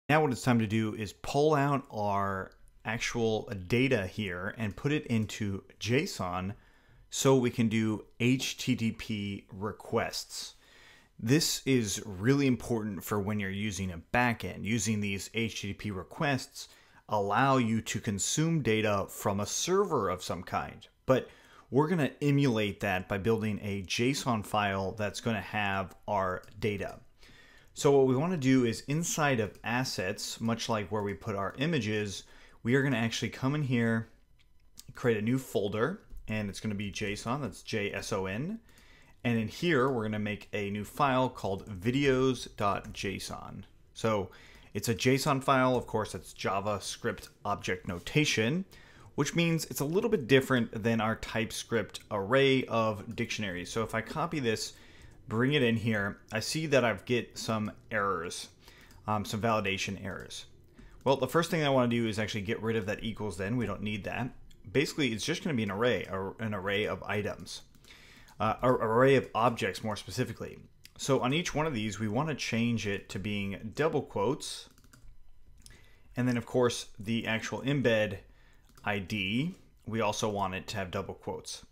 Now what it's time to do is pull out our actual data here and put it into JSON so we can do HTTP requests. This is really important for when you're using a backend. Using these HTTP requests allow you to consume data from a server of some kind. But we're going to emulate that by building a JSON file that's going to have our data. So what we want to do is inside of assets, much like where we put our images, we are going to actually come in here, create a new folder, and it's going to be JSON, that's JSON. And in here, we're going to make a new file called videos.json. So it's a JSON file, of course, it's JavaScript object notation, which means it's a little bit different than our TypeScript array of dictionaries. So if I copy this, bring it in here, I see that I've get some errors, some validation errors. Well, the first thing I want to do is actually get rid of that equals then. We don't need that. Basically, it's just going to be an array of items, an array of objects more specifically. So on each one of these, we want to change it to being double quotes. And then, of course, the actual embed ID, we also want it to have double quotes.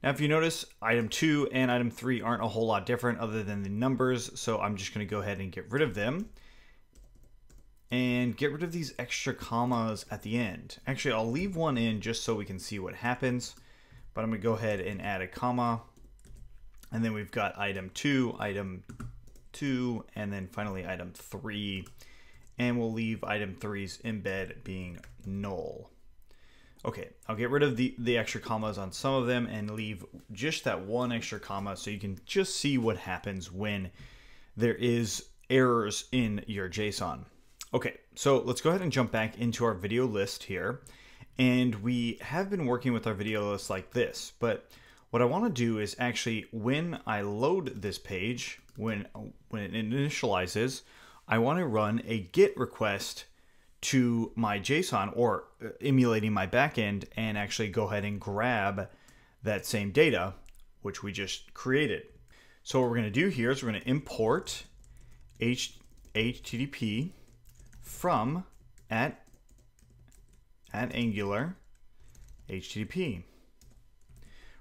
Now, if you notice, item 2 and item 3 aren't a whole lot different other than the numbers, so I'm just going to go ahead and get rid of them. And get rid of these extra commas at the end. Actually, I'll leave one in just so we can see what happens, but I'm going to go ahead and add a comma. And then we've got item 2, and then finally item 3. And we'll leave item 3's embed being null. Okay, I'll get rid of the extra commas on some of them and leave just that one extra comma so you can just see what happens when there is errors in your JSON. Okay, so let's go ahead and jump back into our video list here. And we have been working with our video list like this, but what I want to do is actually when I load this page, when it initializes, I want to run a GET request to my JSON or emulating my backend and actually go ahead and grab that same data, which we just created. So what we're going to do here is we're going to import HTTP from at Angular HTTP,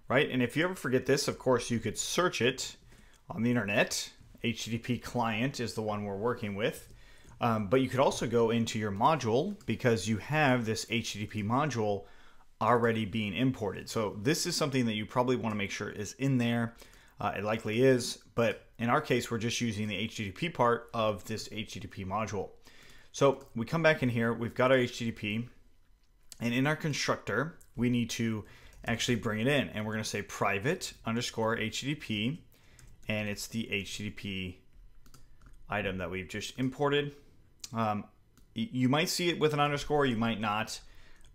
right? And if you ever forget this, of course, you could search it on the internet. HTTP client is the one we're working with. But you could also go into your module because you have this HTTP module already being imported. So this is something that you probably want to make sure is in there. It likely is, but in our case, we're just using the HTTP part of this HTTP module. So we come back in here, we've got our HTTP, and in our constructor, we need to actually bring it in. And we're going to say private underscore HTTP, and it's the HTTP item that we've just imported. You might see it with an underscore, you might not.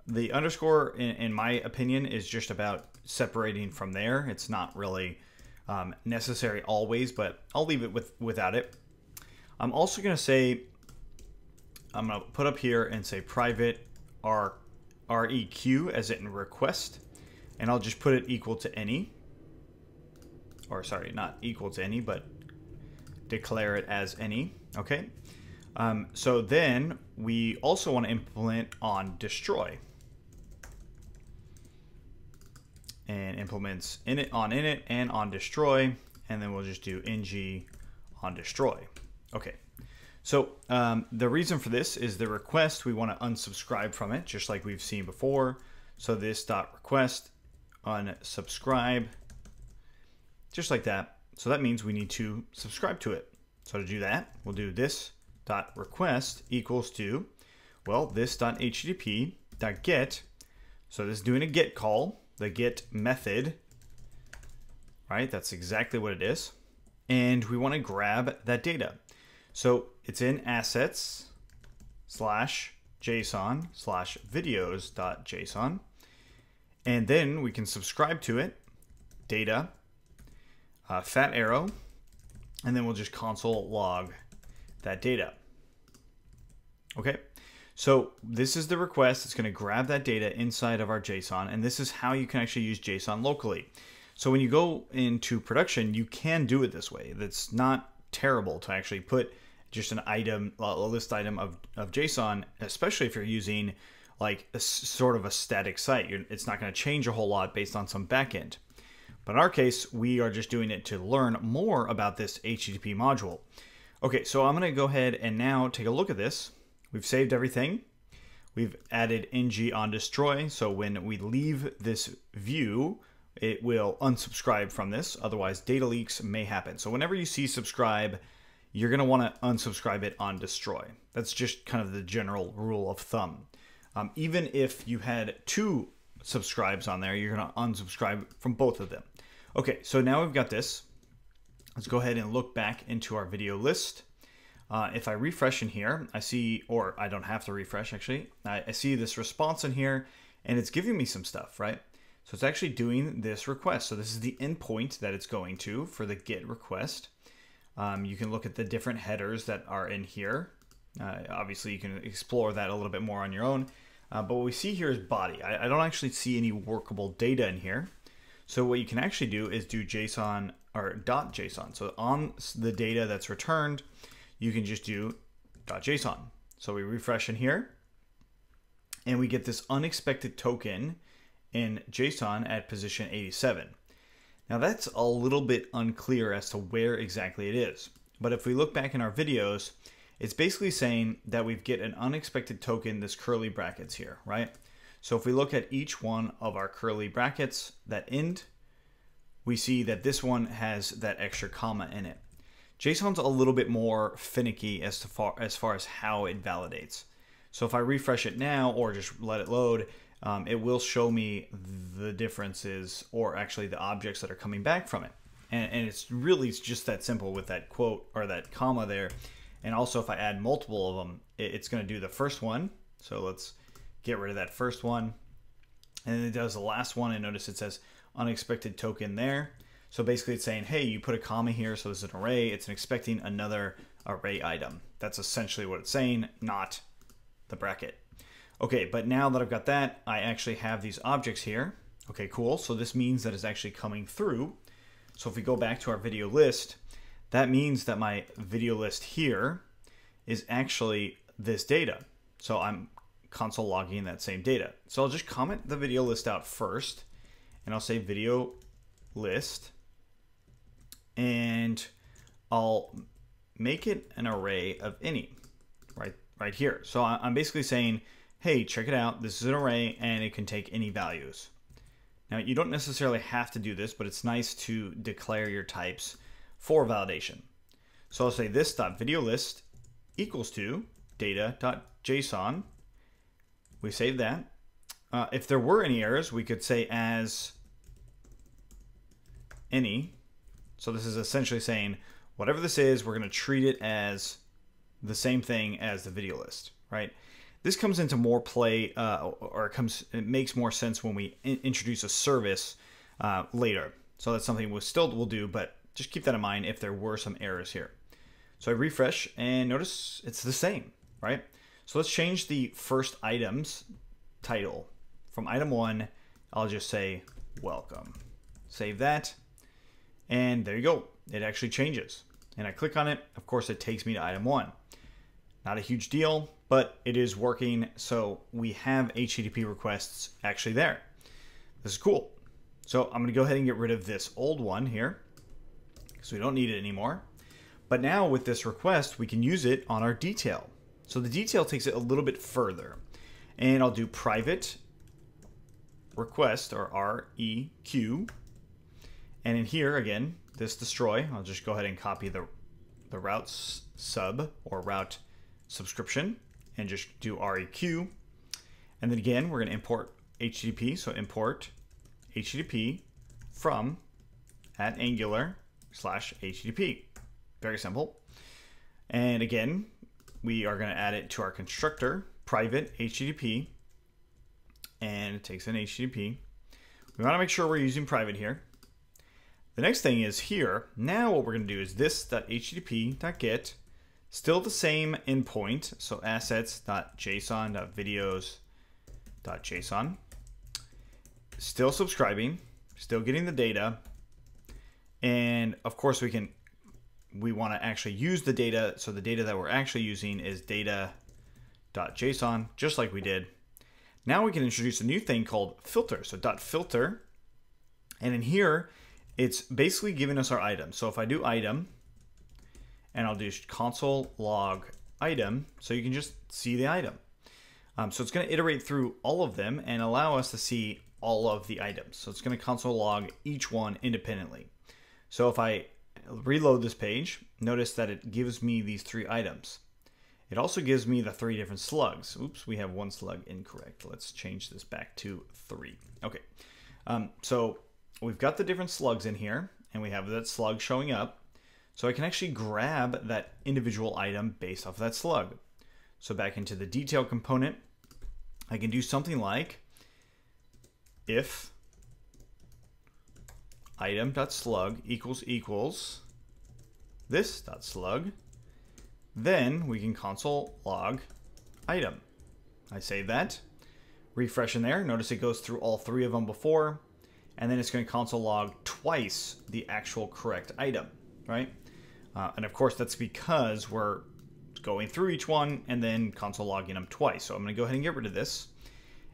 The underscore, in my opinion, is just about separating from there. It's not really necessary always, but I'll leave it without it. I'm also going to say, I'm going to put up here and say private REQ as in request, and I'll just put it equal to any. Or sorry, not equal to any, but declare it as any. Okay. So then we also want to implement on destroy, and implements init and on destroy, and then we'll just do ng on destroy. Okay. So the reason for this is the request, we want to unsubscribe from it, just like we've seen before. So this dot request unsubscribe, just like that. So that means we need to subscribe to it. So to do that, we'll do this dot request equals to, well, this dot HTTP dot get. So this is doing a get call, the get method, right? That's exactly what it is. And we want to grab that data. So it's in assets slash JSON slash videos dot JSON. And then we can subscribe to it, data, fat arrow, and then we'll just console log that data. Okay, so this is the request. It's going to grab that data inside of our JSON, and this is how you can actually use JSON locally. So when you go into production, you can do it this way. That's not terrible to actually put just an item, a list item of JSON, especially if you're using like a sort of a static site. It's not going to change a whole lot based on some backend. But in our case, we are just doing it to learn more about this HTTP module. Okay, so I'm going to go ahead and now take a look at this. We've saved everything. We've added ng on destroy, so when we leave this view, it will unsubscribe from this. Otherwise, data leaks may happen. So whenever you see subscribe, you're going to want to unsubscribe it on destroy. That's just kind of the general rule of thumb. Even if you had 2 subscribes on there, you're going to unsubscribe from both of them. Okay, so now we've got this. Let's go ahead and look back into our video list. If I refresh in here, I see, or I don't have to refresh actually, I see this response in here and it's giving me some stuff, right? So it's actually doing this request. So this is the endpoint that it's going to for the GET request. You can look at the different headers that are in here. Obviously, you can explore that a little bit more on your own. But what we see here is body. I don't actually see any workable data in here. So what you can actually do is do JSON or .json. So on the data that's returned, you can just do .json. So we refresh in here and we get this unexpected token in JSON at position 87. Now that's a little bit unclear as to where exactly it is. But if we look back in our videos, it's basically saying that we get an unexpected token, this curly brackets here, right? So if we look at each one of our curly brackets that end, we see that this one has that extra comma in it. JSON's a little bit more finicky as far as how it validates. So if I refresh it now or just let it load, it will show me the differences or actually the objects that are coming back from it. And it's really just that simple with that quote or that comma there. And also if I add multiple of them, it's going to do the first one. So let's get rid of that first one. And then it does the last one, and notice it says unexpected token there. So basically it's saying, hey, you put a comma here, so this is an array. It's expecting another array item. That's essentially what it's saying, not the bracket. Okay, but now that I've got that, I actually have these objects here. Okay, cool. So this means that it's actually coming through. So if we go back to our video list, that means that my video list here is actually this data. So I'm console logging that same data. So I'll just comment the video list out first, and I'll say video list, and I'll make it an array of any right here. So I'm basically saying, hey, check it out. This is an array and it can take any values. Now you don't necessarily have to do this, but it's nice to declare your types for validation. So I'll say this.videolist equals to data.json. We save that. If there were any errors, we could say as any. So this is essentially saying whatever this is, we're going to treat it as the same thing as the video list, right? This comes into more play, it makes more sense when we introduce a service later. So that's something we'll do, but just keep that in mind if there were some errors here. So I refresh and notice it's the same, right? So let's change the first item's title. From item 1, I'll just say welcome. Save that. And there you go. It actually changes. And I click on it. Of course, it takes me to item 1. Not a huge deal, but it is working. So we have HTTP requests actually there. This is cool. So I'm going to go ahead and get rid of this old one here because we don't need it anymore. But now with this request, we can use it on our detail. So the detail takes it a little bit further. And I'll do private request, or REQ. And in here, again, this destroy, I'll just go ahead and copy the route sub or route subscription and just do REQ. And then again, we're going to import HTTP. So import HTTP from @Angular/HTTP. Very simple. And again, we are going to add it to our constructor, private HTTP. And it takes an HTTP. We want to make sure we're using private here. The next thing is here. Now what we're going to do is this.http.get, still the same endpoint. So assets.json.videos.json. Still subscribing, still getting the data. And of course we can we want to actually use the data. So the data that we're actually using is data.json, just like we did. Now we can introduce a new thing called filter. So .filter, and in here, it's basically giving us our item. So if I do item, and I'll do console log item, so you can just see the item. So it's going to iterate through all of them and allow us to see all of the items. So it's going to console log each one independently. So if I reload this page, notice that it gives me these 3 items. It also gives me the 3 different slugs. Oops, we have 1 slug incorrect. Let's change this back to 3. Okay, so we've got the different slugs in here, and we have that slug showing up. So I can actually grab that individual item based off of that slug. So back into the detail component, I can do something like if item.slug equals this.slug, then we can console log item. I save that, refresh in there. Notice it goes through all 3 of them before, and then it's going to console log twice the actual correct item, right? And of course, that's because we're going through each one and then console logging them twice. So I'm going to go ahead and get rid of this.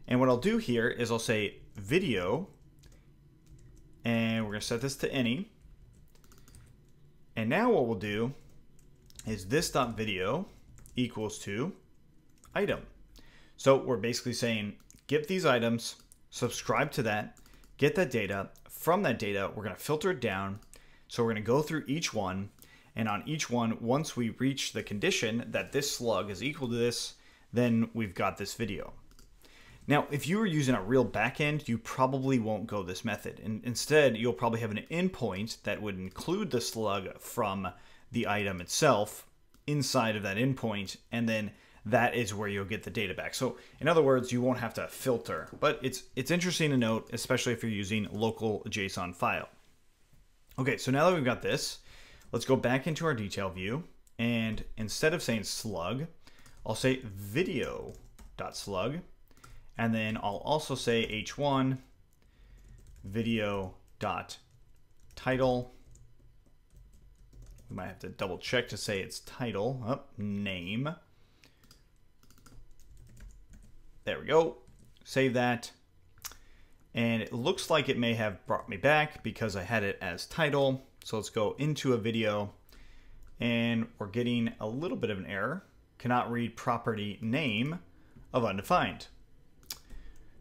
And what I'll do here is I'll say video, and we're going to set this to any. And now what we'll do is this.video equals to item. So we're basically saying, get these items, subscribe to that, get that data. From that data, we're going to filter it down. So we're going to go through each one. And on each one, once we reach the condition that this slug is equal to this, then we've got this video. Now, if you were using a real backend, you probably won't go this method. And instead, you'll probably have an endpoint that would include the slug from the item itself inside of that endpoint, and then that is where you'll get the data back. So in other words, you won't have to filter, but it's interesting to note, especially if you're using local JSON file. Okay, so now that we've got this, let's go back into our detail view, and instead of saying slug, I'll say video.slug, and then I'll also say h1 video.title. We might have to double check to say it's title, name. There we go, save that. And it looks like it may have brought me back because I had it as title. So let's go into a video, and we're getting a little bit of an error. Cannot read property name of undefined.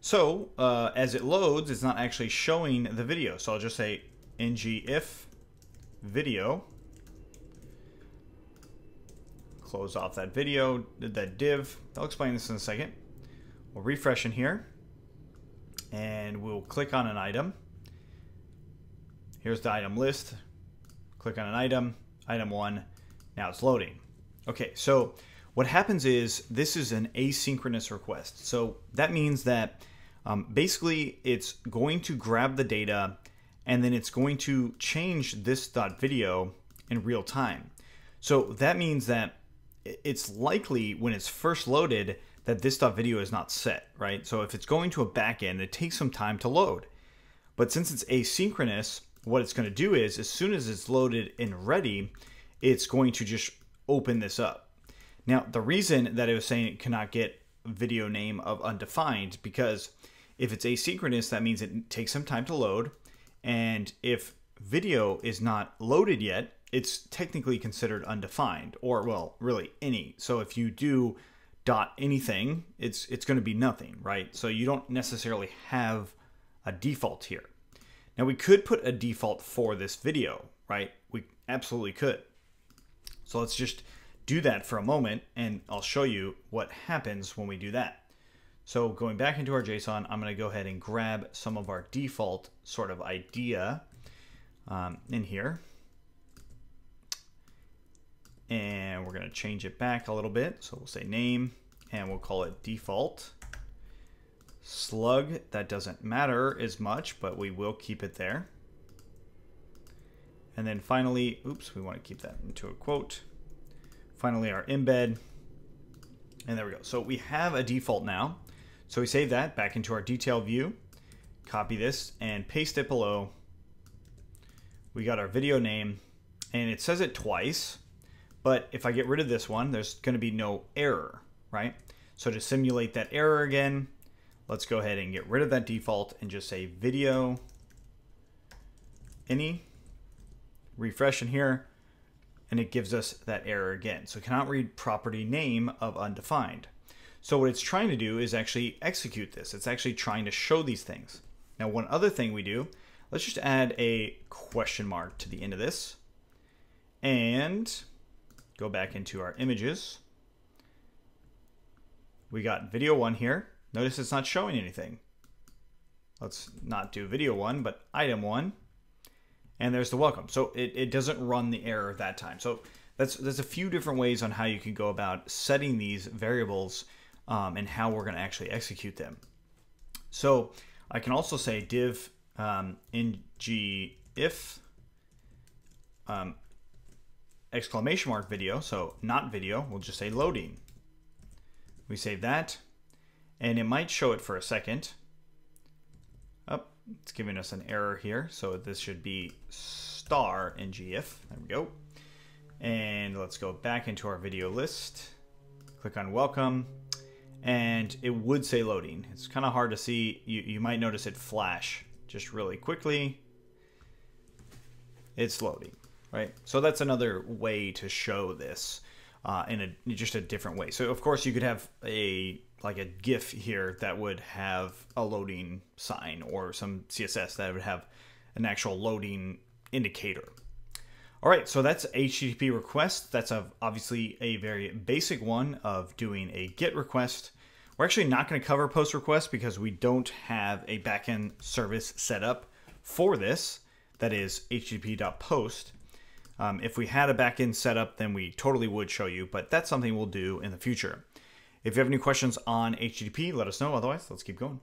So as it loads, it's not actually showing the video. So I'll just say ng if video, close off that video, that div. I'll explain this in a second. We'll refresh in here, and we'll click on an item. Here's the item list. Click on an item, item 1. Now it's loading. Okay, so what happens is this is an asynchronous request. So that means that basically it's going to grab the data, and then it's going to change this .video in real time. So that means that it's likely when it's first loaded that this .video is not set, right? So if it's going to a backend, it takes some time to load. But since it's asynchronous, what it's going to do is as soon as it's loaded and ready, it's going to just open this up. Now, the reason that it was saying it cannot get video name of undefined, because if it's asynchronous, that means it takes some time to load. And if video is not loaded yet, it's technically considered undefined, or well, really any. So if you do dot anything, it's going to be nothing, right? So you don't necessarily have a default here. Now we could put a default for this video, right? We absolutely could. So let's just do that for a moment, and I'll show you what happens when we do that. So going back into our JSON, I'm going to go ahead and grab some of our default sort of idea in here. And we're going to change it back a little bit. So we'll say name, and we'll call it default. Slug, that doesn't matter as much, but we will keep it there. And then finally, oops, we want to keep that into a quote. Finally, our embed. And there we go. So we have a default now. So we save that back into our detail view, copy this and paste it below. We got our video name, and it says it twice, but if I get rid of this one, there's going to be no error, right? So to simulate that error again, let's go ahead and get rid of that default and just say video any, refresh in here, and it gives us that error again. So cannot read property name of undefined. So what it's trying to do is actually execute this. It's actually trying to show these things. Now, one other thing we do, let's just add a question mark to the end of this and go back into our images. We got video 1 here. Notice it's not showing anything. Let's not do video 1, but item 1. And there's the welcome. So it doesn't run the error that time. So there's a few different ways on how you can go about setting these variables and how we're going to actually execute them. So I can also say div ng if exclamation mark video. So not video, we'll just say loading. We save that, and it might show it for a second. Oh, it's giving us an error here. So this should be star ngIf. There we go. And let's go back into our video list. Click on welcome, and it would say loading. It's kind of hard to see. You might notice it flash just really quickly. It's loading, right? So that's another way to show this in just a different way. So of course you could have like a GIF here that would have a loading sign, or some CSS that would have an actual loading indicator. All right, so that's HTTP request. That's obviously a very basic one of doing a GET request. We're actually not going to cover POST request because we don't have a backend service set up for this. That is http.post. If we had a backend setup, then we totally would show you, but that's something we'll do in the future. If you have any questions on HTTP, let us know. Otherwise, let's keep going.